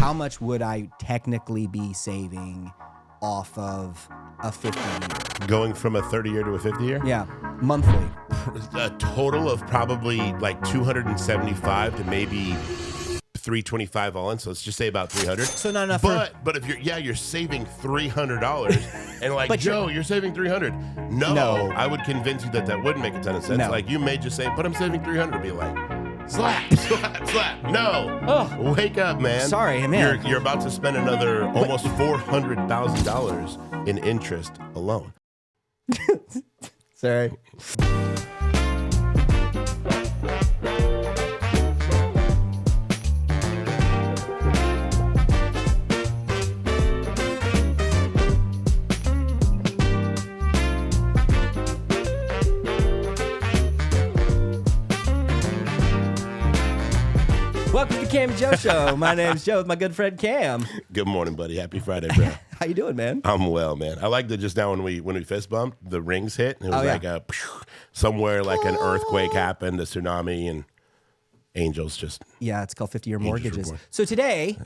how much would I technically be saving off of a 50-year? Going from a 30-year to a 50-year? Yeah, monthly. A total of probably like 275 to maybe 325 all in. So let's just say about 300. So not enough. But if you're saving $300 and like, But Joe, you're saving 300. No, I would convince you that wouldn't make a ton of sense. No. Like you may just say, but I'm saving 300. Be like, slap, slap, slap. No, wake up, man. Sorry, man. You're about to spend another almost $400,000 in interest alone. Sorry. Welcome to the Cam and Joe Show. My name's Joe with my good friend Cam. Good morning, buddy. Happy Friday, bro. How you doing, man? I'm well, man. I like that just now when we fist bumped, the rings hit. And it was like a somewhere like an earthquake happened, a tsunami, and angels just. Yeah, it's called 50-year mortgages. Report. So today,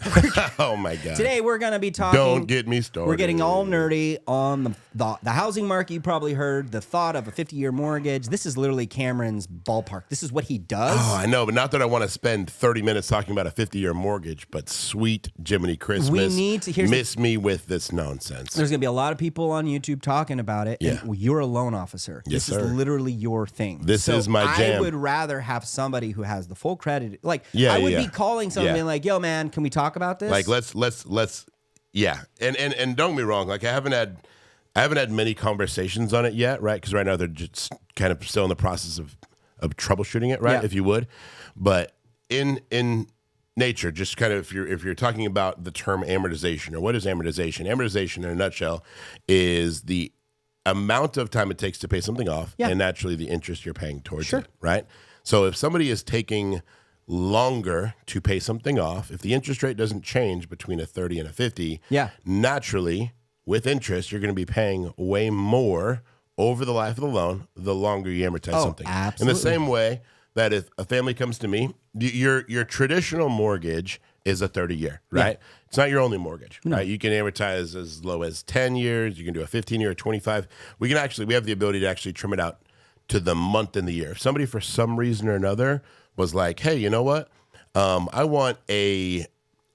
oh my God. Today we're going to be talking. Don't get me started. We're getting all nerdy on the housing market. You probably heard the thought of a 50-year mortgage. This is literally Cameron's ballpark. This is what he does. Oh, I know, but not that I want to spend 30 minutes talking about a 50-year mortgage, but sweet Jiminy Christmas. We need to miss me with this nonsense. There's going to be a lot of people on YouTube talking about it. Yeah. And you're a loan officer. Yes, this sir. is literally your thing. This is my jam. I would rather have somebody who has the full credit. Like, Yeah, I would yeah. be calling somebody being like, yo, man, can we talk about this? Like, let's, yeah. And don't get me wrong. Like, I haven't had many conversations on it yet, right? Because right now they're just kind of still in the process of troubleshooting it, right? Yeah. If you would, but in nature, just kind of if you're talking about the term amortization, or what is amortization? Amortization, in a nutshell, is the amount of time it takes to pay something off, and naturally the interest you're paying towards it, right? So if somebody is taking longer to pay something off, if the interest rate doesn't change between a 30 and a 50, naturally, with interest, you're going to be paying way more over the life of the loan the longer you amortize something. Absolutely. In the same way that if a family comes to me, your traditional mortgage is a 30-year, right? Yeah. It's not your only mortgage, right? You can amortize as low as 10 years. You can do a 15-year or 25. We have the ability to actually trim it out to the month and the year. If somebody, for some reason or another, was like, hey, you know what? I want a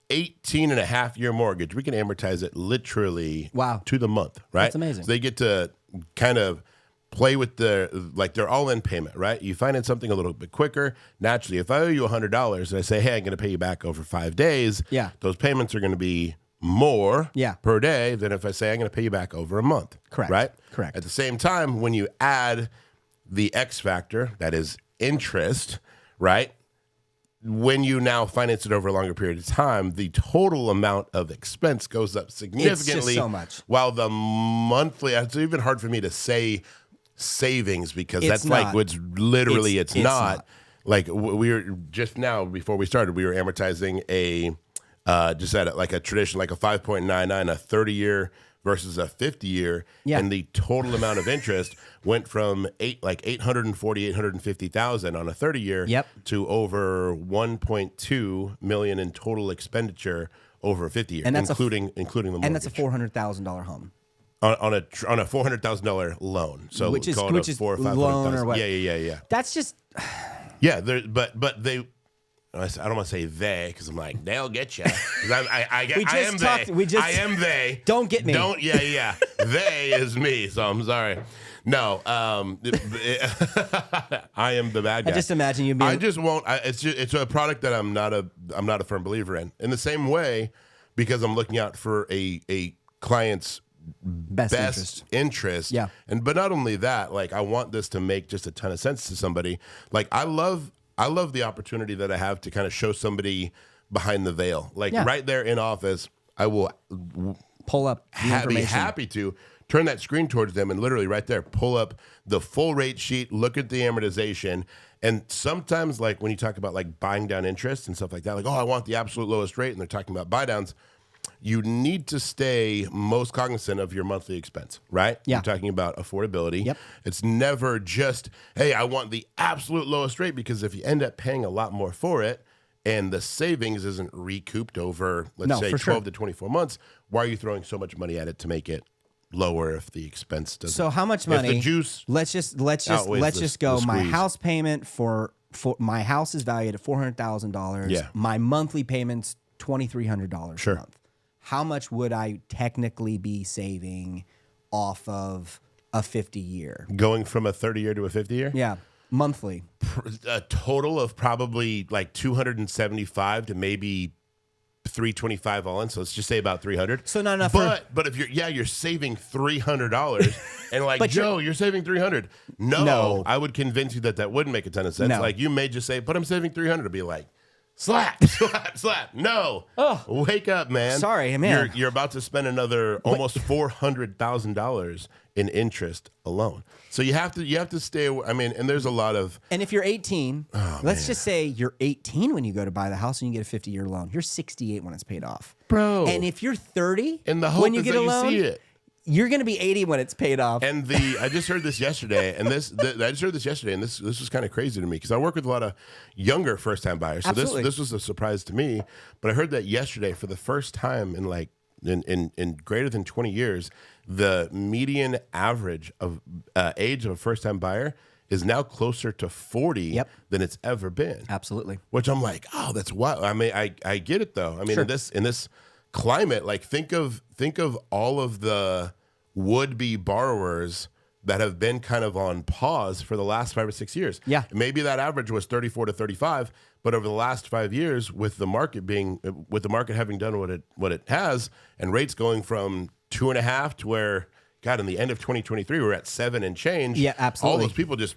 18-and-a-half-year mortgage. We can amortize it literally to the month, right? That's amazing. So they get to kind of play with their all-in payment, right? You finance something a little bit quicker. Naturally, if I owe you $100 and I say, hey, I'm going to pay you back over 5 days, those payments are going to be more per day than if I say I'm going to pay you back over a month. Correct. Right? Correct. At the same time, when you add the X factor, that is interest, right? When you now finance it over a longer period of time, the total amount of expense goes up significantly. It's just so much. While the monthly, it's even hard for me to say savings because It's that's like not. what's literally it's not. not. Like we were just now before we started, we were amortizing just at like a tradition, like a 5.99, a 30-year versus a 50-year, and the total amount of interest went from $850,000 on a 30-year to over $1.2 million in total expenditure over a 50-year, and that's including the mortgage. And that's a $400,000 home. On a $400,000 loan, so which is $400,000 or loan or what? Yeah. That's just but they. I don't want to say they because I'm like they'll get you. I am they. Don't get me. They is me. So I'm sorry. No, I am the bad guy. I just imagine you being. I just won't. It's a product that I'm not a firm believer in. In the same way, because I'm looking out for a client's best interest. Yeah. But not only that, like I want this to make just a ton of sense to somebody. Like I love the opportunity that I have to kind of show somebody behind the veil. Like right there in office, I will pull up the information. Be happy to turn that screen towards them and literally right there pull up the full rate sheet, look at the amortization. And sometimes like when you talk about like buying down interest and stuff like that, like, oh, I want the absolute lowest rate, and they're talking about buy downs. You need to stay most cognizant of your monthly expense, right? Yeah. You're talking about affordability. Yep. It's never just, hey, I want the absolute lowest rate, because if you end up paying a lot more for it, and the savings isn't recouped over, let's No, say, for 12 sure. to 24 months, why are you throwing so much money at it to make it lower if the expense doesn't? So how much If money? the juice let's just outweighs go. the My squeeze. house payment for my house is valued at $400,000. Yeah. My monthly payment's $2,300 Sure. a month. How much would I technically be saving off of a 50-year? Going from a 30-year to a 50-year? Yeah, monthly. A total of probably like 275 to maybe 325 all in. So let's just say about 300. So not enough. But if you're saving $300 and like, But Joe, you're saving 300. No, I would convince you that wouldn't make a ton of sense. No. Like you may just say, but I'm saving 300 to be like, slap, slap, slap. No. Oh. Wake up, man. Sorry, man. You're about to spend another almost $400,000 in interest alone. So you have to stay away. I mean, and there's a lot of And if you're 18, let's just say you're 18 when you go to buy the house and you get a 50-year loan. You're 68 when it's paid off. Bro. And if you're 30, and the hope when you is get that a loan, you see it. you're going to be 80 when it's paid off. And I just heard this yesterday, and this was kind of crazy to me because I work with a lot of younger first time buyers. So Absolutely. this was a surprise to me. But I heard that yesterday for the first time in like in greater than 20 years, the median average of age of a first time buyer is now closer to 40 Yep. than it's ever been. Absolutely. Which I'm like, oh, that's wild. I mean, I get it though. I mean, Sure. in this climate, like think of all of the would-be borrowers that have been kind of on pause for the last 5 or 6 years. Yeah. Maybe that average was 34 to 35, but over the last 5 years, with the market having done what it has, and rates going from 2.5 to where, God, in the end of 2023, we're at 7 and change. Yeah, absolutely. All those people just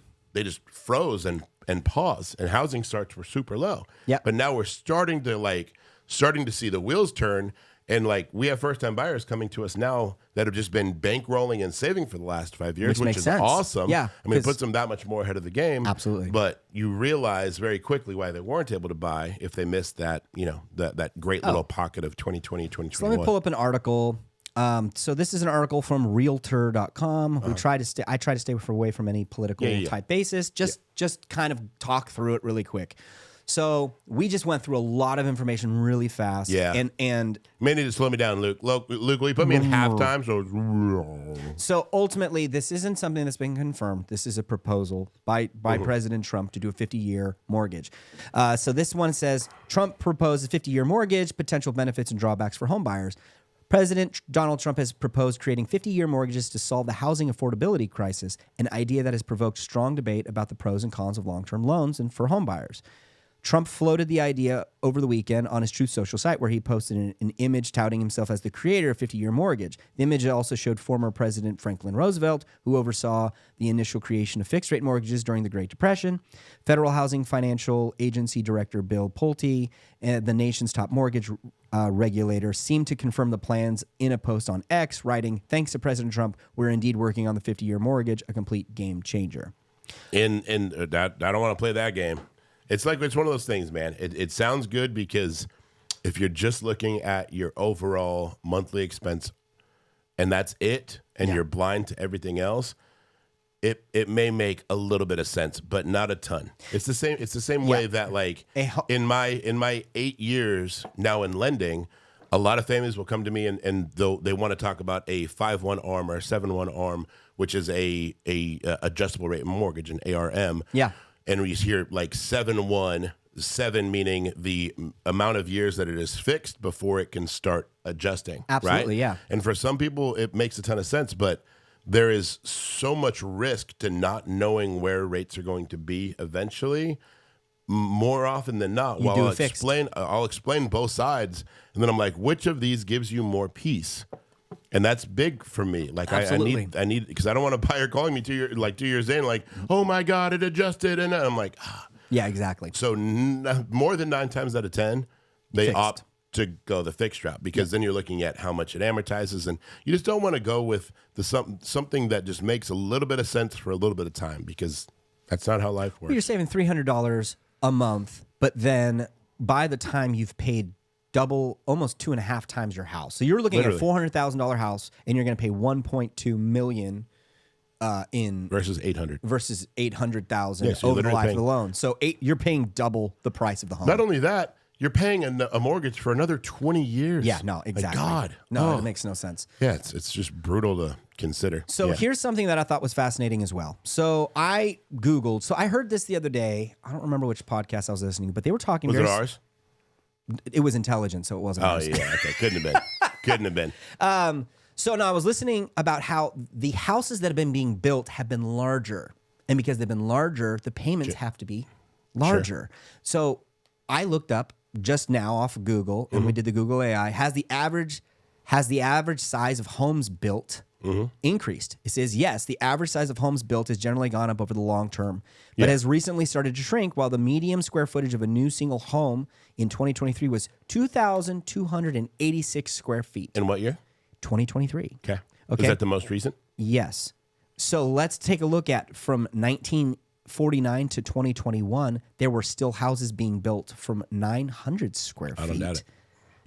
froze and paused, and housing starts were super low. Yeah. But now we're starting to see the wheels turn. And like we have first time buyers coming to us now that have just been bankrolling and saving for the last 5 years, which makes is sense. awesome. Yeah, I mean, it 'cause- puts them that much more ahead of the game. Absolutely. But you realize very quickly why they weren't able to buy if they missed that, that great little pocket of 2020, 2021. So let me pull up an article. So this is an article from Realtor.com. I try to stay away from any political type basis. Just kind of talk through it really quick. So we just went through a lot of information really fast. Yeah. And May need to slow me down, Luke. Luke, will you put me in halftime? so ultimately, this isn't something that's been confirmed. This is a proposal by President Trump to do a 50-year mortgage. So this one says, Trump proposes 50-year mortgage, potential benefits and drawbacks for home buyers. President Donald Trump has proposed creating 50-year mortgages to solve the housing affordability crisis, an idea that has provoked strong debate about the pros and cons of long-term loans and for home buyers. Trump floated the idea over the weekend on his Truth Social site, where he posted an image touting himself as the creator of 50-year mortgage. The image also showed former President Franklin Roosevelt, who oversaw the initial creation of fixed-rate mortgages during the Great Depression. Federal Housing Financial Agency Director Bill Pulte, the nation's top mortgage regulator, seemed to confirm the plans in a post on X, writing, "Thanks to President Trump, we're indeed working on the 50-year mortgage, a complete game changer." I don't want to play that game. It's one of those things, man. It sounds good because if you're just looking at your overall monthly expense and that's it, and you're blind to everything else, it may make a little bit of sense, but not a ton. It's the same way that like in my 8 years now in lending, a lot of families will come to me and they want to talk about a 5/1 ARM or a 7/1 ARM, which is a adjustable rate mortgage, an ARM. Yeah. And we hear like 7/1, 7 meaning the amount of years that it is fixed before it can start adjusting. Absolutely, right? yeah. And for some people, it makes a ton of sense, but there is so much risk to not knowing where rates are going to be eventually. More often than not, I'll explain both sides, and then I'm like, which of these gives you more peace? And that's big for me. Like I need because I don't want a buyer calling me 2 years in, like, oh my God, it adjusted, and I'm like, Yeah, exactly. So more than 9 times out of 10, they opt to go the fixed route because then you're looking at how much it amortizes, and you just don't want to go with something that just makes a little bit of sense for a little bit of time because that's not how life works. Well, you're saving $300 a month, but then by the time you've paid double, almost 2.5 times your house. So you're looking at a $400,000 house, and you're going to pay $1.2 million in versus 800 versus 800,000 so over the life of the loan. So you're paying double the price of the home. Not only that, you're paying a mortgage for another 20 years. Yeah, no, exactly. My God. No, it makes no sense. Yeah, it's just brutal to consider. So here's something that I thought was fascinating as well. So I Googled. So I heard this the other day. I don't remember which podcast I was listening, but they were talking. Was it ours? It was intelligent, so it wasn't ours. Oh, yeah. Okay. Couldn't have been. Couldn't have been. So now I was listening about how the houses that have been being built have been larger. And because they've been larger, the payments have to be larger. Sure. So I looked up just now off of Google, and we did the Google AI. Has the average size of homes built increased? It says, yes, the average size of homes built has generally gone up over the long term, but has recently started to shrink, while the median square footage of a new single home in 2023 was 2,286 square feet. In what year? 2023. Okay. Is that the most recent? Yes. So let's take a look at from 1949 to 2021, there were still houses being built from 900 square I don't doubt feet it.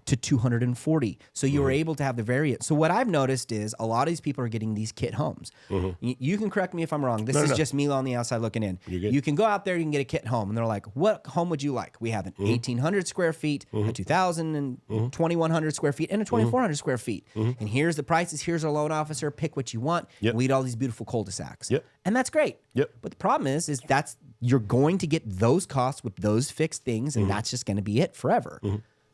to 240. So you were able to have the variant. So what I've noticed is a lot of these people are getting these kit homes. You can correct me if I'm wrong. This is just me on the outside looking in. You can go out there, you can get a kit home, and they're like, what home would you like? We have an 1,800 square feet, a 2,000 and 2,100 square feet, and a 2,400 square feet. And here's the prices. Here's our loan officer. Pick what you want. We eat all these beautiful cul-de-sacs. And that's great. But the problem is you're going to get those costs with those fixed things, and that's just going to be it forever.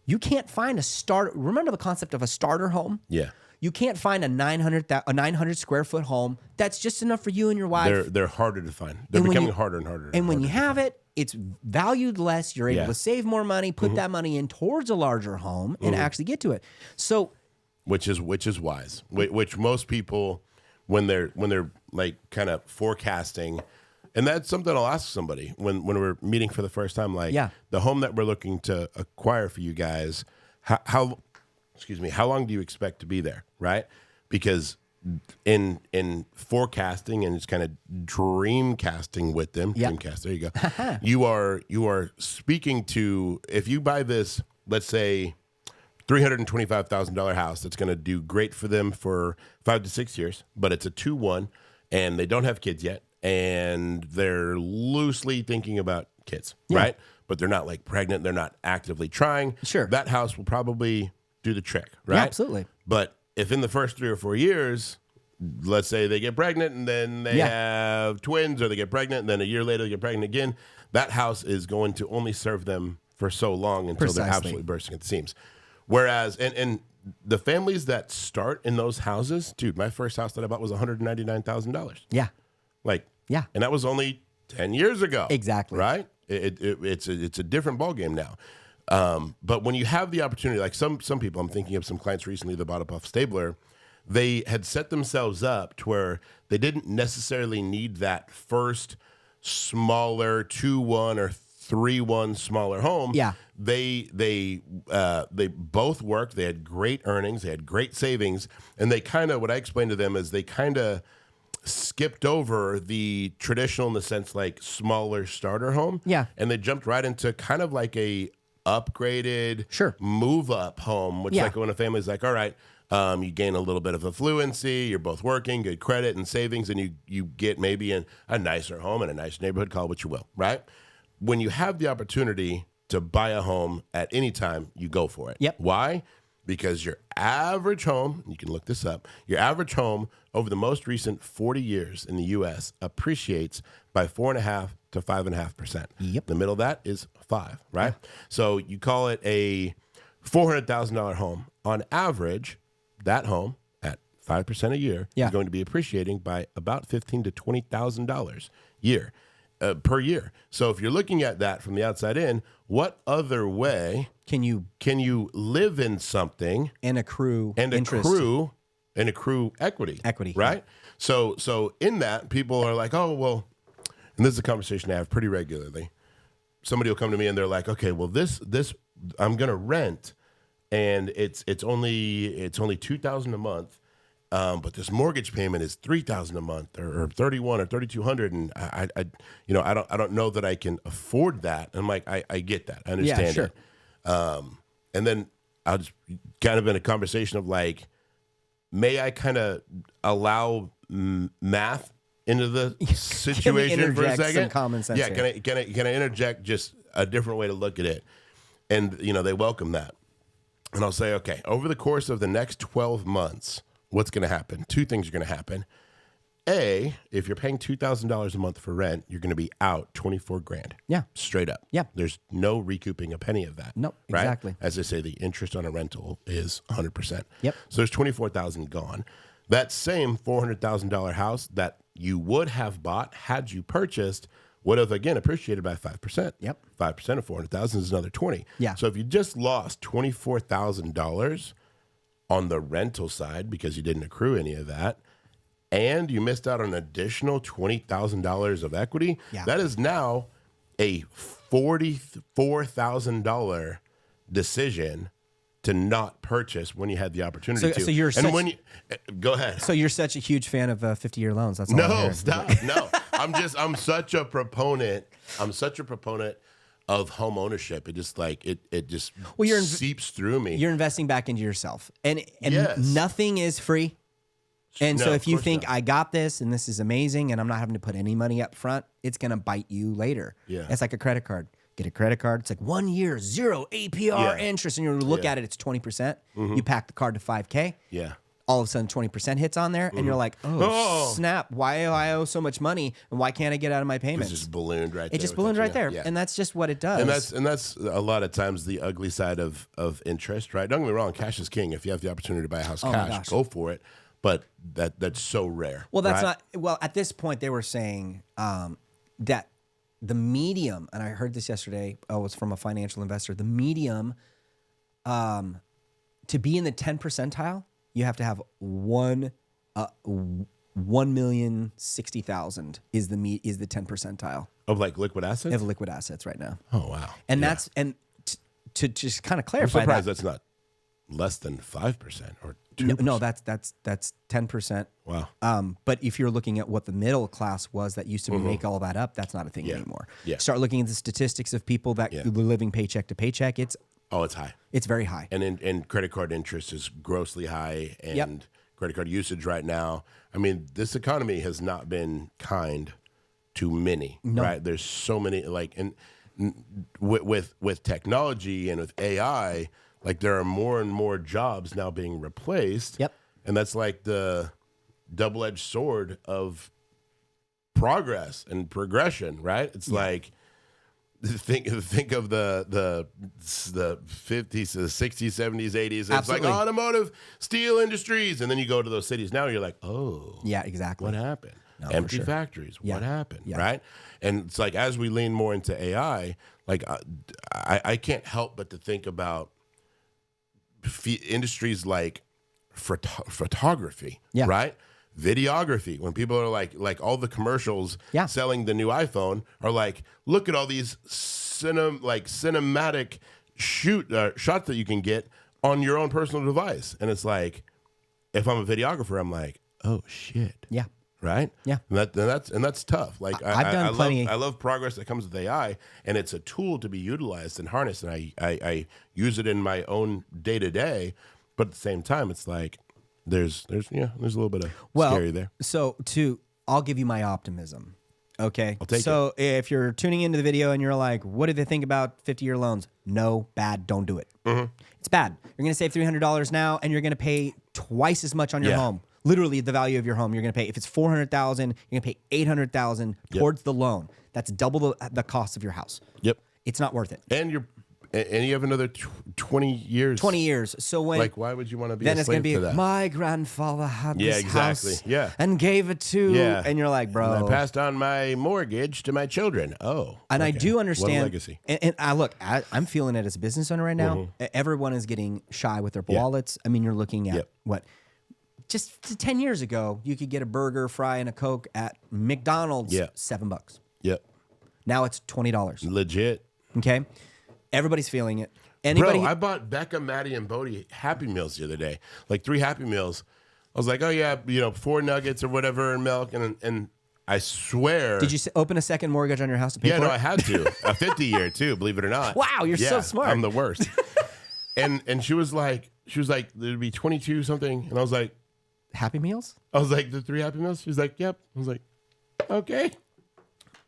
You can't find a starter. Remember the concept of a starter home? Yeah. You can't find a 900 square foot home that's just enough for you and your wife. They're harder to find. They're becoming harder and harder. And when you have it, it's valued less. You're able to save more money, put that money in towards a larger home, and actually get to it. So, which is wise. Which most people, when they're like kind of forecasting. And that's something I'll ask somebody when we're meeting for the first time. Like, the home that we're looking to acquire for you guys, how long do you expect to be there, right? Because in forecasting and it's kind of dream casting with them, dreamcast, there you go. you are speaking to, if you buy this, let's say $325,000 house that's going to do great for them for 5 to 6 years, but it's a 2-1 and they don't have kids yet. And they're loosely thinking about kids, right? But they're not like pregnant. They're not actively trying. Sure. That house will probably do the trick, right? Yeah, absolutely. But if in the first 3 or 4 years, let's say they get pregnant and then they have twins, or they get pregnant and then a year later they get pregnant again, that house is going to only serve them for so long until they're absolutely bursting at the seams. Whereas, and the families that start in those houses, dude, my first house that I bought was $199,000. Yeah. And that was only 10 years ago. Exactly. Right? It's a different ballgame now. But when you have the opportunity, like some people, I'm thinking of some clients recently that bought a Puff Stabler, they had set themselves up to where they didn't necessarily need that first smaller 2-1 or 3-1 smaller home. Yeah. They both worked. They had great earnings. They had great savings. And they kind of, what I explained to them is they kind of skipped over the traditional, in the sense like smaller starter home. Yeah. And they jumped right into kind of like a upgraded move up home, which like when a family's like, all right, you gain a little bit of affluency, you're both working, good credit and savings, and you get maybe a nicer home in a nice neighborhood, call it what you will, right? When you have the opportunity to buy a home at any time, you go for it. Yep. Why? Because your average home, you can look this up, your average home over the most recent 40 years in the U.S. appreciates by 4.5% to 5.5%. Yep. The middle of that is 5, right? Yeah. So you call it a $400,000 home. On average, that home at 5% a year is going to be appreciating by about $15,000 to $20,000 per year. So if you're looking at that from the outside in, what other way can you live in something and accrue equity, Yeah. right? So in that, people are like, oh, well, and this is a conversation I have pretty regularly. Somebody will come to me and they're like, okay, well, this I'm going to rent, and it's only $2,000 a month. But this mortgage payment is $3,000 a month, or $3,100 or $3,200, and I don't know that I can afford that. And I'm like, I get that, I understand it. And then I'll just kind of in a conversation of like, may I kind of allow math into the situation for a second? Some common sense. Yeah, can I interject just a different way to look at it? And, they welcome that. And I'll say, okay, over the course of the next 12 months, what's going to happen? Two things are going to happen. A, if you're paying $2,000 a month for rent, you're going to be out 24 grand. Yeah. Straight up. Yeah. There's no recouping a penny of that. No, right? exactly. As I say, the interest on a rental is 100%. Yep. So there's 24,000 gone. That same $400,000 house that you would have bought had you purchased would have, again, appreciated by 5%. Yep. 5% of 400,000 is another 20. Yeah. So if you just lost $24,000 on the rental side because you didn't accrue any of that, and you missed out on an additional $20,000 of equity, that is now a $44,000 decision to not purchase when you had the opportunity to. So you're go ahead. So you're such a huge fan of 50-year loans. That's all I'm No, hearing. stop. No, I'm such a proponent. I'm such a proponent of home ownership. It just seeps through me. You're investing back into yourself, and Yes. nothing is free. And No, so of if you course think not. I got this and this is amazing and I'm not having to put any money up front, it's going to bite you later. Yeah. It's like a credit card. Get a credit card. It's like 1 year, 0 APR interest. And you look at it, it's 20%. You pack the card to $5K. Yeah. All of a sudden 20% hits on there and you're like, oh, snap. Why do I owe so much money? And why can't I get out of my payments? It just ballooned right there. It just ballooned right there. Yeah. And that's just what it does. And that's a lot of times the ugly side of interest, right? Don't get me wrong, cash is king. If you have the opportunity to buy a house cash, go for it. But that's so rare. Well, that's right? not. Well, at this point, they were saying that the medium, and I heard this yesterday. Oh, it's from a financial investor. The medium, to be in the 10 percentile, you have to have 1,060,000 is the 10 percentile Of like liquid assets? of liquid assets right now. Oh, wow. And that's to just kind of I'm clarify surprised that. that's not less than 5% or 2%. No, that's 10%. Wow. But if you're looking at what the middle class was that used to make all that up, that's not a thing anymore. Yeah. Start looking at the statistics of people that were living paycheck to paycheck. It's high. It's very high. And credit card interest is grossly high, and credit card usage right now. I mean, this economy has not been kind to many, right? There's so many, like, and with technology and with AI, like there are more and more jobs now being replaced. Yep. And that's like the double-edged sword of progress and progression, right? It's like think of the 50s, the 60s, 70s, 80s. It's Absolutely. like automotive, steel industries, and then you go to those cities now. You're like, oh, Yeah, exactly. what happened? No, Empty for sure. factories. Yeah. What happened? Yeah. Right? And it's like as we lean more into AI, like I can't help but to think about industries like photography, Yeah. right? Videography. When people are like all the commercials selling the new iPhone are like, look at all these cinematic shots that you can get on your own personal device, and it's like, if I'm a videographer, I'm like, oh shit, Yeah. right? Yeah. And that's tough. Like I've done plenty. I love progress that comes with AI, and it's a tool to be utilized and harnessed. And I use it in my own day to day, but at the same time, it's like there's a little bit of scary there. So I'll give you my optimism. Okay. I'll take so if you're tuning into the video and you're like, what do they think about 50-year loans? No, bad. Don't do it. It's bad. You're going to save $300 now, and you're going to pay twice as much on your home. Literally, the value of your home. You're going to pay, if it's $400,000, you're going to pay $800,000 towards the loan. That's double the cost of your house. Yep. It's not worth it. And you have another 20 years. 20 years. So when Like, why would you want to be then a it's going slave to to be that? my grandfather had Yeah, this exactly. house Yeah. and gave it to and you're like, bro. And I passed on my mortgage to my children. Oh. And I okay. do What a understand. legacy. And I'm feeling it as a business owner right now. Everyone is getting shy with their wallets. I mean, you're looking at what? Just 10 years ago, you could get a burger, fry, and a Coke at McDonald's, $7. Yep. Now it's $20. Legit. Okay? Everybody's feeling it. Anybody? Bro, I bought Becca, Maddie, and Bodie Happy Meals the other day. Like 3 Happy Meals. I was like, oh yeah, 4 nuggets or whatever and milk. And I swear. Did you open a second mortgage on your house to pay for no, it? I had to. A 50-year too, believe it or not. Wow, you're so smart. I'm the worst. and she was like, there'd be 22 something. And I was like, Happy Meals? the 3 Happy Meals? She was like, yep. I was like, okay.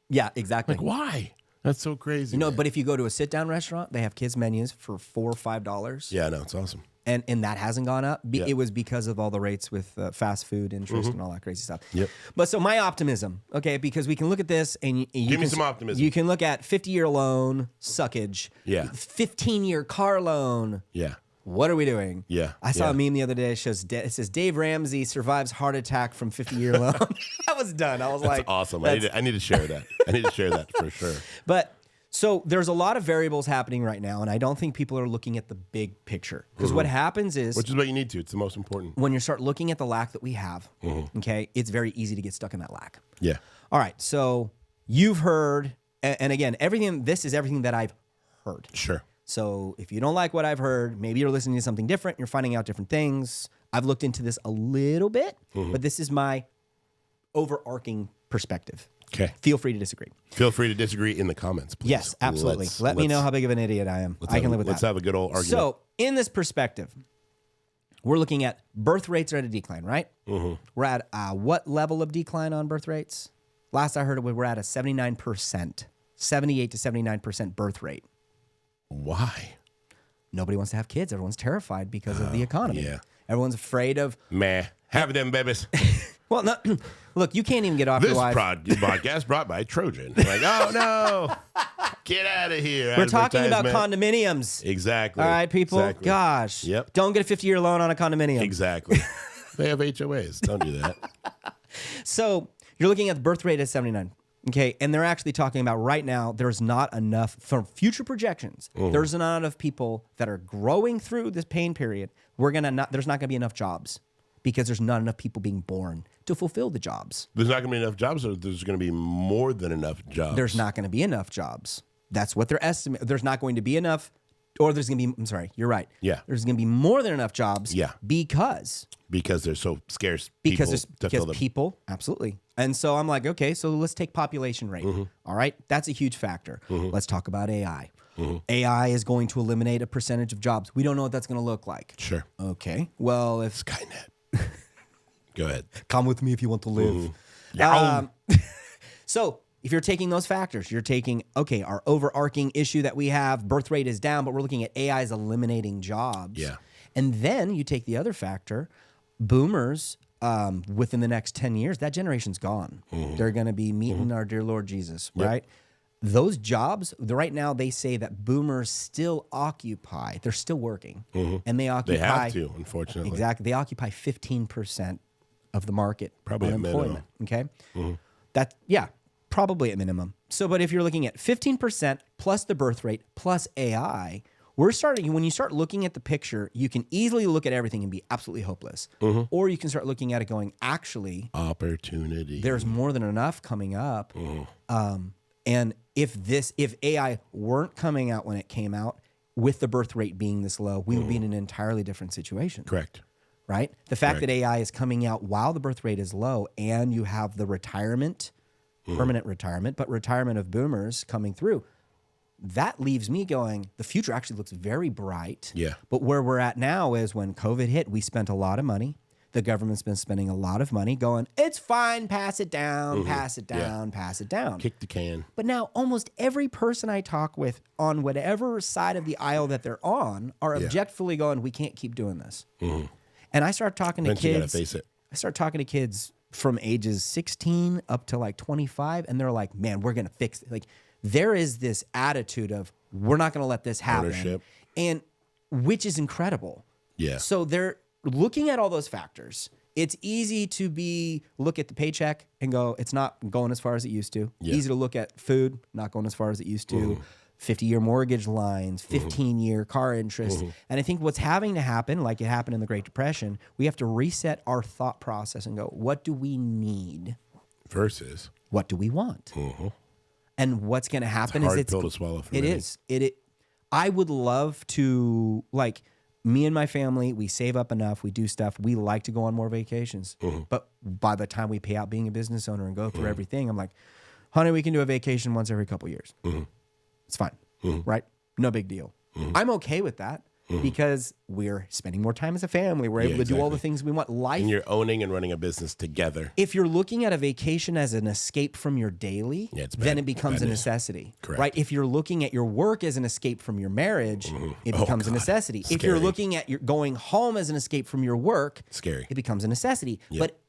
Yeah, exactly. Like, why? That's so crazy. But if you go to a sit-down restaurant, they have kids menus for $4 or $5. Yeah, no, it's awesome. And that hasn't gone up. It was because of all the rates with fast food interest and all that crazy stuff. Yep. But so my optimism, okay, because we can look at this and you Give me some optimism. You can look at 50-year loan suckage. Yeah. 15-year car loan. Yeah. What are we doing? Yeah. I saw a meme the other day. It says Dave Ramsey survives heart attack from 50-year loan. I was done. I was That's like, awesome. I need to share that. I need to share that for sure. But so there's a lot of variables happening right now, and I don't think people are looking at the big picture. Because what happens is... Which is what you need to. It's the most important. When you start looking at the lack that we have, okay, it's very easy to get stuck in that lack. Yeah. All right, so you've heard, and again, this is everything that I've heard. Sure. So if you don't like what I've heard, maybe you're listening to something different, you're finding out different things. I've looked into this a little bit, but this is my overarching perspective. Okay. Feel free to disagree. Feel free to disagree in the comments, please. Yes, absolutely. Let me know how big of an idiot I am. I can live with that. Let's have a good old argument. So in this perspective, we're looking at birth rates are at a decline, right? We're at what level of decline on birth rates? Last I heard, we're at a 79%, 78 to 79% birth rate. Why? Nobody wants to have kids. Everyone's terrified because of the economy. Yeah. Everyone's afraid of... Have them babies. Well, no, look, you can't even get off your wife. This podcast brought by Trojan. Like, oh, no. Get out of here. We're talking about condominiums. Exactly. All right, people? Exactly. Gosh. Yep. Don't get a 50-year loan on a condominium. Exactly. They have HOAs. Don't do that. So you're looking at the birth rate at 79. Okay, and they're actually talking about right now, there's not enough, for future projections, there's not enough people that are growing through this pain period. There's not going to be enough jobs because there's not enough people being born to fulfill the jobs. There's not going to be enough jobs, or there's going to be more than enough jobs? There's not going to be enough jobs. That's what they're estimating. There's not going to be enough, or there's going to be, I'm sorry, you're right. Yeah. There's going to be more than enough jobs. Yeah. Because they're so scarce. Because people, absolutely. And so I'm like, okay, so let's take population rate. All right, that's a huge factor. Let's talk about AI. AI is going to eliminate a percentage of jobs. We don't know what that's going to look like. Sure. Okay. Well, if Skynet. Go ahead. Come with me if you want to live. So if you're taking those factors, you're taking, okay, our overarching issue that we have, birth rate is down, but we're looking at AI is eliminating jobs. Yeah. And then you take the other factor, boomers, within the next 10 years, that generation's gone. They're going to be meeting our dear Lord Jesus, right? Those jobs, right now they say that boomers still occupy, they're still working. And they occupy. They have to, unfortunately. Exactly. They occupy 15% of the market. Probably at minimum. Okay. Probably at minimum. So, but if you're looking at 15% plus the birth rate plus AI, when you start looking at the picture, you can easily look at everything and be absolutely hopeless. Or you can start looking at it going, actually, opportunity. There's more than enough coming up. And if AI weren't coming out when it came out, with the birth rate being this low, we would be in an entirely different situation. Correct. Right? The fact that AI is coming out while the birth rate is low and you have the retirement, permanent retirement, but retirement of boomers coming through, that leaves me going, the future actually looks very bright. Yeah. But where we're at now is when COVID hit, we spent a lot of money. The government's been spending a lot of money going, it's fine, pass it down, pass it down, pass it down. Kick the can. But now almost every person I talk with on whatever side of the aisle that they're on are objectively going, we can't keep doing this. And I start talking to kids. You gotta face it. I start talking to kids from ages 16 up to like 25, and they're like, man, we're going to fix it. Like, there is this attitude of, we're not going to let this happen. Ownership. And which is incredible. Yeah. So they're looking at all those factors. It's easy to look at the paycheck and go, it's not going as far as it used to. Yeah. Easy to look at food, not going as far as it used to. 50-year mortgage lines, 15-year car interest. And I think what's having to happen, like it happened in the Great Depression, we have to reset our thought process and go, what do we need? Versus what do we want? And what's going to happen is it's a hard pill to swallow for many. It is. I would love to, like, me and my family, we save up enough, we do stuff, we like to go on more vacations. But by the time we pay out being a business owner and go through everything, I'm like, honey, we can do a vacation once every couple years. It's fine, right? No big deal. I'm okay with that. because we're spending more time as a family. We're able to do all the things we want. Life. And you're owning and running a business together. If you're looking at a vacation as an escape from your daily, then it becomes a necessity. Correct. Right? If you're looking at your work as an escape from your marriage, it becomes a necessity. Scary. If you're looking at your going home as an escape from your work, it becomes a necessity. But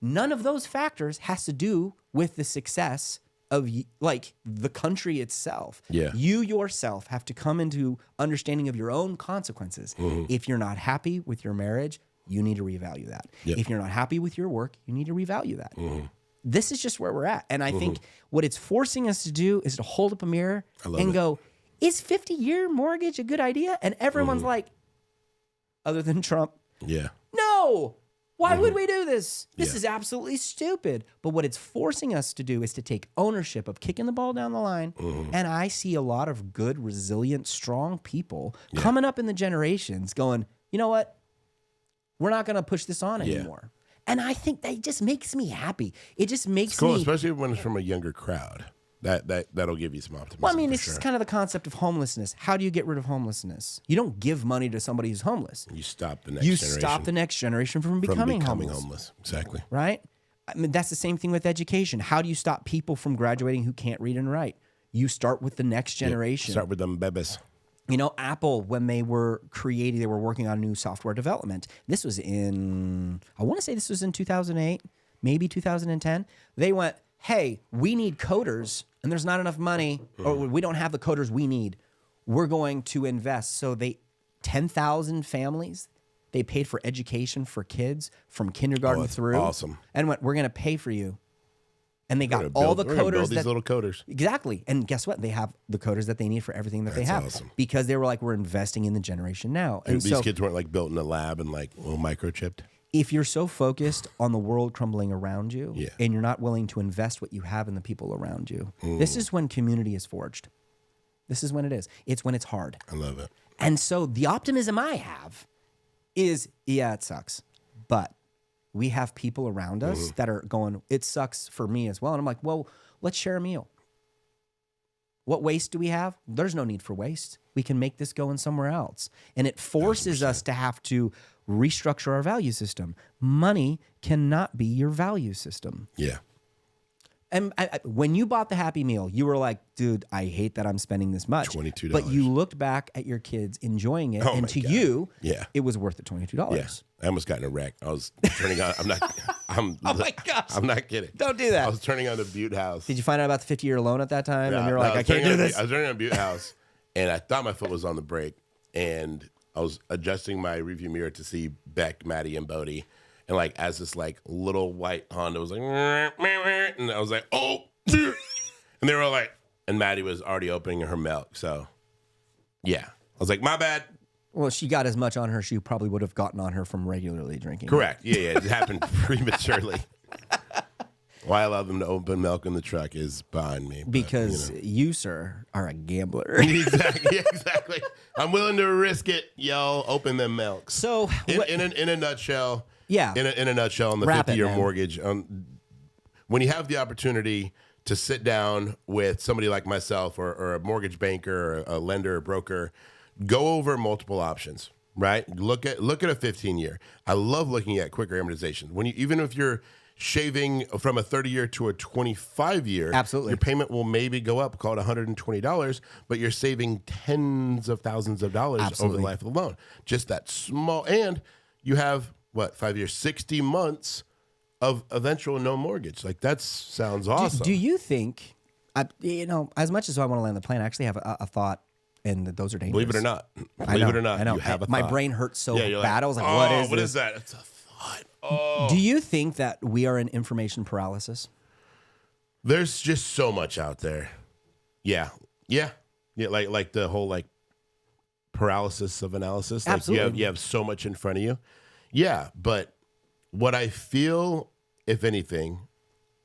none of those factors has to do with the success of like the country itself. You yourself have to come into understanding of your own consequences. If you're not happy with your marriage, you need to revalue that. If you're not happy with your work, you need to revalue that. This is just where we're at. And I think what it's forcing us to do is to hold up a mirror and go, is 50-year mortgage a good idea? And everyone's like, other than Trump, no. Why would we do this? This is absolutely stupid. But what it's forcing us to do is to take ownership of kicking the ball down the line. And I see a lot of good, resilient, strong people coming up in the generations going, you know what? We're not going to push this on anymore. And I think that just makes me happy. It just makes me... especially when it's from a younger crowd. That'll give you some optimism. Well, I mean, it's just kind of the concept of homelessness. How do you get rid of homelessness? You don't give money to somebody who's homeless. You stop the next generation. You stop the next generation from becoming homeless. Exactly. Right? I mean, that's the same thing with education. How do you stop people from graduating who can't read and write? You start with the next generation. Start with them bebes. You know, Apple, when they were creating, they were working on new software development. This was in, I want to say this was in 2008, maybe 2010. They went, hey, we need coders, and there's not enough money, or we don't have the coders we need. We're going to invest. So 10,000 families, they paid for education for kids from kindergarten through. Awesome. And went, we're going to pay for you. And they got all the coders. These little coders. Exactly. And guess what? They have the coders that they need for everything that they have. Awesome. Because they were like, we're investing in the generation now. And these kids weren't like built in a lab and like microchipped. If you're so focused on the world crumbling around you and you're not willing to invest what you have in the people around you, this is when community is forged. This is when it is. It's when it's hard. I love it. And so the optimism I have is, it sucks, but we have people around us that are going, it sucks for me as well. And I'm like, well, let's share a meal. What waste do we have? There's no need for waste. We can make this go in somewhere else. And it forces us to have to restructure our value system. Money cannot be your value system. Yeah. And when you bought the Happy Meal, you were like, dude, I hate that I'm spending this much. $22. But you looked back at your kids enjoying it, and to you, it was worth the $22. Yeah. I almost got in a wreck. I was turning on, oh my gosh. I'm not kidding. Don't do that. I was turning on the Butte House. Did you find out about the 50-year loan at that time? And you're like, I can't do this. I was turning on Butte House, and I thought my foot was on the brake, and I was adjusting my review mirror to see Beck, Maddie, and Bodie. And like, as this like little white Honda was like, and I was like, oh, and they were all like, and Maddie was already opening her milk. So yeah, I was like, my bad. Well, she got as much on her as she probably would have gotten on her from regularly drinking. Correct. Yeah. It happened prematurely. Why I allow them to open milk in the truck is behind me. Because you, sir, are a gambler. Exactly. I'm willing to risk it, yo. Open them milks. So in a nutshell. Yeah. In a nutshell, on the 50-year mortgage, when you have the opportunity to sit down with somebody like myself or a mortgage banker or a lender or broker, go over multiple options, right? Look at a 15-year. I love looking at quicker amortization. Even if you're shaving from a 30-year to a 25-year, absolutely, your payment will maybe go up, call it $120, but you're saving tens of thousands of dollars over the life of the loan. Just that small, and you have 5 years, 60 months of eventual no mortgage. Like, that sounds awesome. Do you think, as much as I want to land the plane, I actually have a thought, and those are dangerous. Believe it or not. Believe it or not, you have a thought. My brain hurts so bad. Like, I was like, what is this? What is that? It's a thought. Oh. Do you think that we are in information paralysis? There's just so much out there. Yeah. Like the whole paralysis of analysis. Absolutely. Like you have so much in front of you. Yeah, but what I feel, if anything,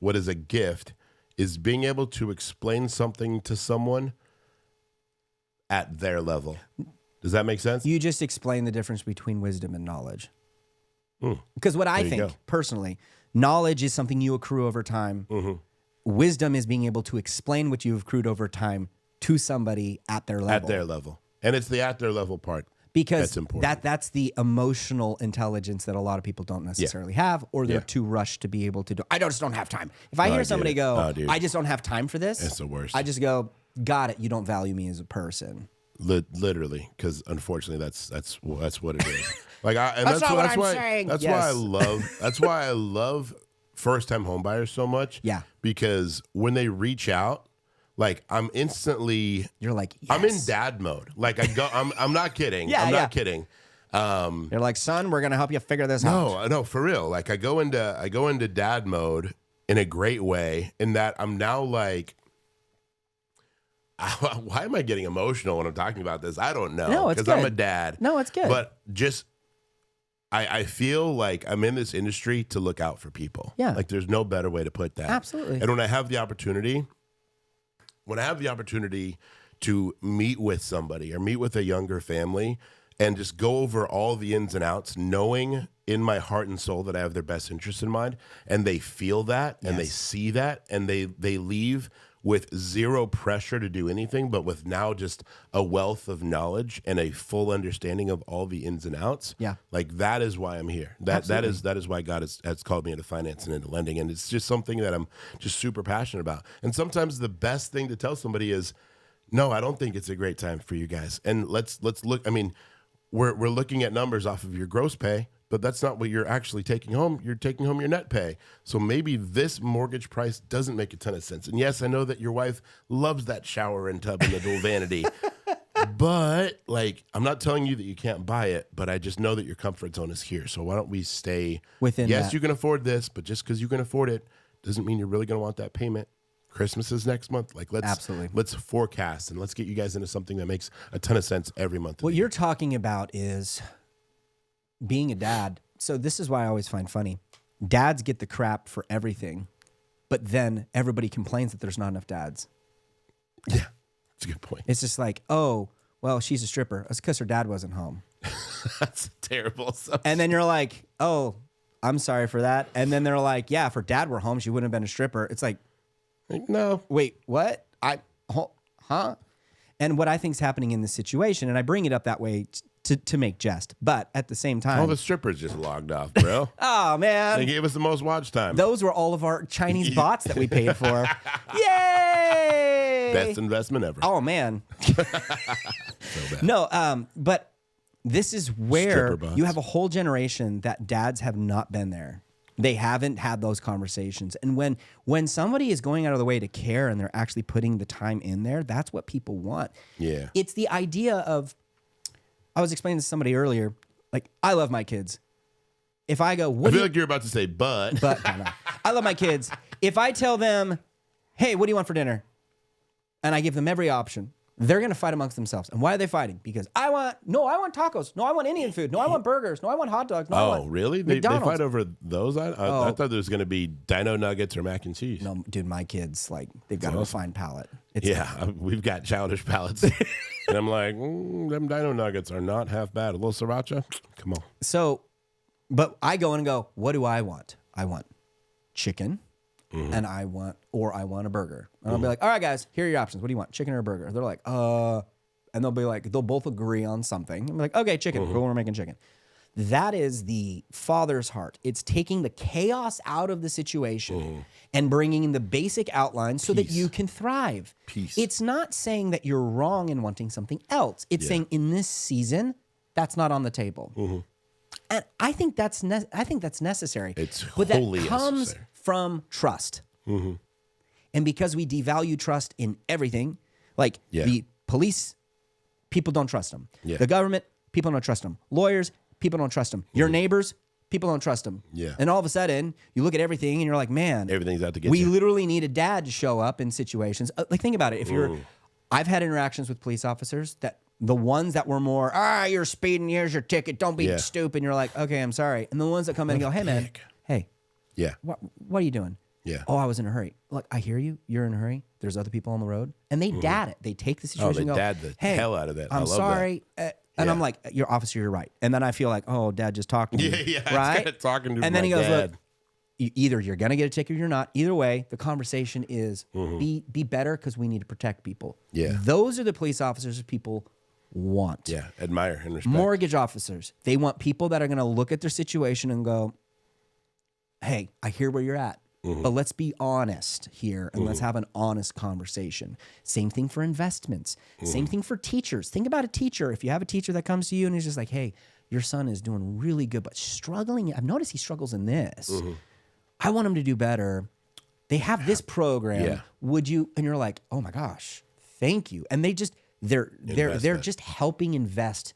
what is a gift is being able to explain something to someone at their level. Does that make sense? You just explained the difference between wisdom and knowledge. Because what I think, personally, knowledge is something you accrue over time. Wisdom is being able to explain what you've accrued over time to somebody at their level. At their level. And it's the at their level part. Because That's important. that's the emotional intelligence that a lot of people don't necessarily have, or they're too rushed to be able to do. I just don't have time. If I hear somebody go, I just don't have time for this, It's the worst. I just go, got it. You don't value me as a person. Literally, because unfortunately, that's what it is. Like, That's why I love first time home buyers so much. Yeah. Because when they reach out, like I'm instantly, You're like, yes. I'm in dad mode. Like I'm not kidding. I'm not kidding. You're like, son, we're gonna help you figure this out. No, for real. Like I go into dad mode in a great way. In that I'm now like, why am I getting emotional when I'm talking about this? I don't know. No, it's because I'm a good. dad. No, it's good. But just I feel like I'm in this industry to look out for people. Yeah. Like there's no better way to put that. Absolutely. And when I have the opportunity to meet with somebody or meet with a younger family and just go over all the ins and outs, knowing in my heart and soul that I have their best interest in mind, and they feel that and they see that and they leave with zero pressure to do anything, but with now just a wealth of knowledge and a full understanding of all the ins and outs. Yeah. Like that is why I'm here. That is why God has called me into finance and into lending. And it's just something that I'm just super passionate about. And sometimes the best thing to tell somebody is, no, I don't think it's a great time for you guys. And let's look, I mean, we're looking at numbers off of your gross pay, but that's not what you're actually taking home. You're taking home your net pay. So maybe this mortgage price doesn't make a ton of sense. And yes, I know that your wife loves that shower and tub and the dual vanity. But like, I'm not telling you that you can't buy it, but I just know that your comfort zone is here. So why don't we stay within yes, that. you can afford this, but just because you can afford it doesn't mean you're really going to want that payment. Christmas is next month. Like let's forecast and let's get you guys into something that makes a ton of sense every month. What you're talking about is being a dad. So this is why I always find funny. Dads get the crap for everything, but then everybody complains that there's not enough dads. Yeah, that's a good point. It's just like, oh, well, she's a stripper. It's because her dad wasn't home. That's terrible. And then you're like, oh, I'm sorry for that. And then they're like, yeah, if her dad were home, she wouldn't have been a stripper. It's like, no. Wait, what? Huh? And what I think is happening in this situation, and I bring it up that way to make jest, but at the same time, all the strippers just logged off, bro. Oh man, they gave us the most watch time. Those were all of our Chinese bots that we paid for. Yay! Best investment ever. Oh man. So bad. No, but this is where you have a whole generation that dads have not been there. They haven't had those conversations. And when somebody is going out of the way to care and they're actually putting the time in there, that's what people want. Yeah. It's the idea of, I was explaining to somebody earlier, like, I love my kids. If I go, I feel like you're about to say, but no. I love my kids. If I tell them, hey, what do you want for dinner? And I give them every option, they're going to fight amongst themselves. And why are they fighting? Because I want tacos. No, I want Indian food. No, I want burgers. No, I want hot dogs. No, I want really? They fight over those? I thought there was going to be dino nuggets or mac and cheese. No, dude, my kids, like, they've got a refined palate. We've got childish palates. And I'm like, them dino nuggets are not half bad. A little sriracha? Come on. So, but I go in and go, what do I want? I want chicken. Mm-hmm. And I want a burger. And I'll be like, all right, guys, here are your options. What do you want? Chicken or a burger? They're like, and they'll be like, they'll both agree on something. I'm like, okay, chicken. Mm-hmm. Cool, we're making chicken. That is the father's heart. It's taking the chaos out of the situation and bringing in the basic outline so that you can thrive. Peace. It's not saying that you're wrong in wanting something else. It's saying in this season, that's not on the table. Mm-hmm. And I think that's necessary. It's but wholly that comes necessary. From trust. Mm-hmm. And because we devalue trust in everything, like the police, people don't trust them. Yeah. The government, people don't trust them. Lawyers, people don't trust them. Your neighbors, people don't trust them. Yeah. And all of a sudden, you look at everything and you're like, man, everything's out to get we you. literally need a dad to show up in situations. Like, think about it. I've had interactions with police officers that the ones that were more, you're speeding, here's your ticket, don't be stupid. And you're like, okay, I'm sorry. And the ones that come in and go, hey, man, hey. Yeah. What are you doing? Yeah. Oh, I was in a hurry. Look, I hear you. You're in a hurry. There's other people on the road. And they dad it. They take the situation and go, dad the hell out of that. I'm sorry. And I'm like, your officer, you're right. And then I feel like, oh, dad just talked to me. Yeah. Right? It's talking to and then my he goes, dad. Look, either you're going to get a ticket or you're not. Either way, the conversation is be better because we need to protect people. Yeah. Those are the police officers people want. Yeah, admire and respect. Mortgage officers, they want people that are going to look at their situation and go, hey, I hear where you're at, but let's be honest here and let's have an honest conversation. Same thing for investments. Same thing for teachers. Think about a teacher. If you have a teacher that comes to you and he's just like, hey, your son is doing really good, but struggling. I've noticed he struggles in this. I want him to do better. They have this program. Yeah. Would you? And you're like, oh my gosh, thank you. And they're just helping invest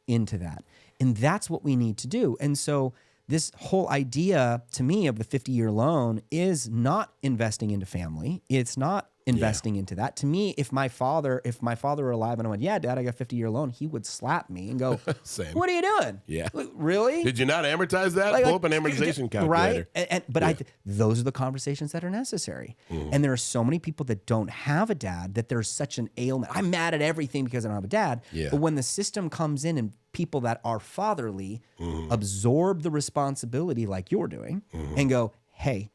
into that. And that's what we need to do. And so this whole idea to me of the 50-year loan is not investing into family. It's not investing into that. To me, if my father were alive and I went, yeah, Dad, I got a 50-year loan, he would slap me and go, Same. What are you doing? Yeah. Really? Did you not amortize that? Pull up an amortization calculator. Right? But those are the conversations that are necessary. And there are so many people that don't have a dad that there's such an ailment. I'm mad at everything because I don't have a dad. Yeah. But when the system comes in and people that are fatherly absorb the responsibility like you're doing and go, hey,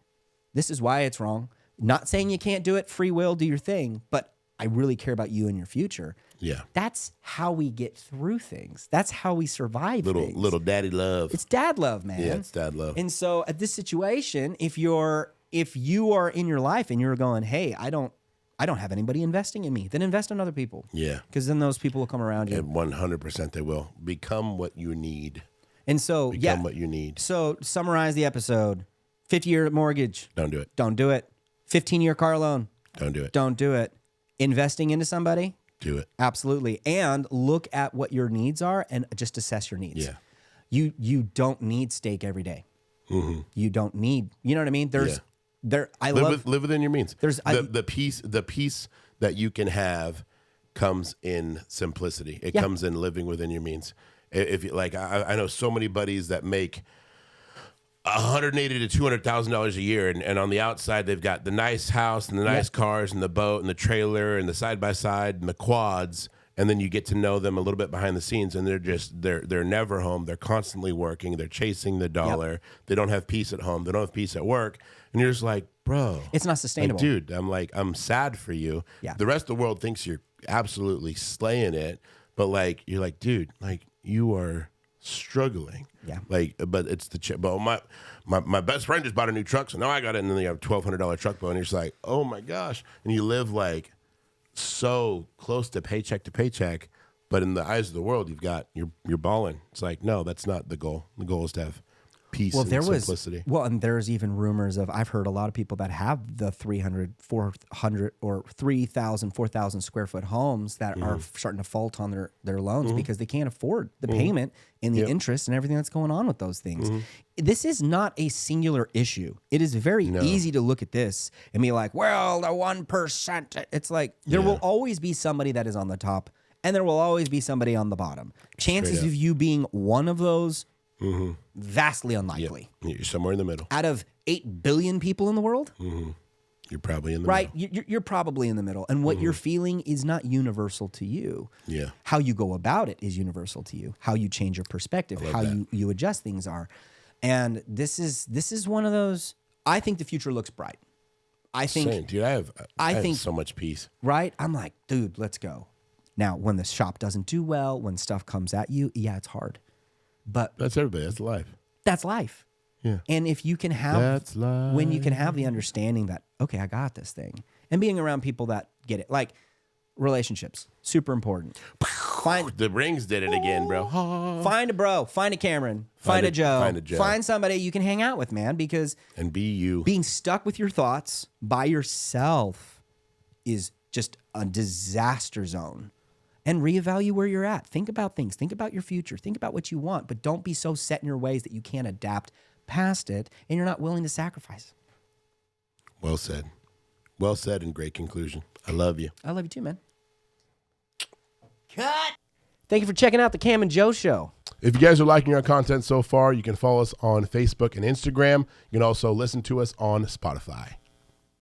this is why it's wrong. Not saying you can't do it, free will, do your thing, but I really care about you and your future. Yeah. That's how we get through things. That's how we survive things. Little daddy love. It's dad love, man. Yeah, it's dad love. And so at this situation, if you are in your life and you're going, hey, I don't have anybody investing in me, then invest in other people. Yeah. Because then those people will come around you. And 100% they will. Become what you need. And so, Become what you need. So summarize the episode. 50-year mortgage. Don't do it. Don't do it. 15-year car loan. Don't do it. Don't do it. Investing into somebody. Do it. Absolutely. And look at what your needs are and just assess your needs. Yeah. You don't need steak every day. You don't need, you know what I mean? Live within your means. There's the peace that you can have comes in simplicity. It comes in living within your means. If you like, I know so many buddies that make $180,000 to $200,000 a year, and on the outside they've got the nice house and the nice cars and the boat and the trailer and the side by side and the quads, and then you get to know them a little bit behind the scenes, and they're never home. They're constantly working. They're chasing the dollar. They don't have peace at home. They don't have peace at work, and you're just like, bro, it's not sustainable, dude. I'm sad for you. Yeah. The rest of the world thinks you're absolutely slaying it, but like you're like, dude, like you are struggling. Yeah. Like, but it's but my best friend just bought a new truck, so now I got it, and then they have a $1,200 truck bill, and you're just like, oh my gosh. And you live like so close to paycheck, but in the eyes of the world, you're balling. It's like, no, that's not the goal. The goal is to have peace and simplicity. And there's even rumors of, I've heard a lot of people that have the 300, 400, or 3,000, 4,000 square foot homes that are starting to fault on their loans because they can't afford the payment and the interest and everything that's going on with those things. This is not a singular issue. It is very easy to look at this and be like, well, the 1%. It's like, there will always be somebody that is on the top and there will always be somebody on the bottom. Chances of you being one of those, vastly unlikely. You're somewhere in the middle. Out of 8 billion people in the world, you're probably in the middle. Right, you're probably in the middle. And what you're feeling is not universal to you. Yeah. How you go about it is universal to you. How you change your perspective, how you adjust things are. And this is one of those, I think the future looks bright. I think, same, dude, I have so much peace. Right? I'm like, dude, let's go. Now, when the shop doesn't do well, when stuff comes at you, yeah, it's hard. But that's everybody. That's life. That's life. Yeah. And if you can have, when you can have the understanding that, okay, I got this thing, and being around people that get it, like relationships, super important. The rings did it again, bro. Find a bro, find a Cameron, find a Joe, find somebody you can hang out with, man, because and be you. Being stuck with your thoughts by yourself is just a disaster zone. And reevaluate where you're at. Think about things. Think about your future. Think about what you want, but don't be so set in your ways that you can't adapt past it and you're not willing to sacrifice. Well said. Well said and great conclusion. I love you. I love you too, man. Cut. Thank you for checking out the Cam and Joe Show. If you guys are liking our content so far, you can follow us on Facebook and Instagram. You can also listen to us on Spotify.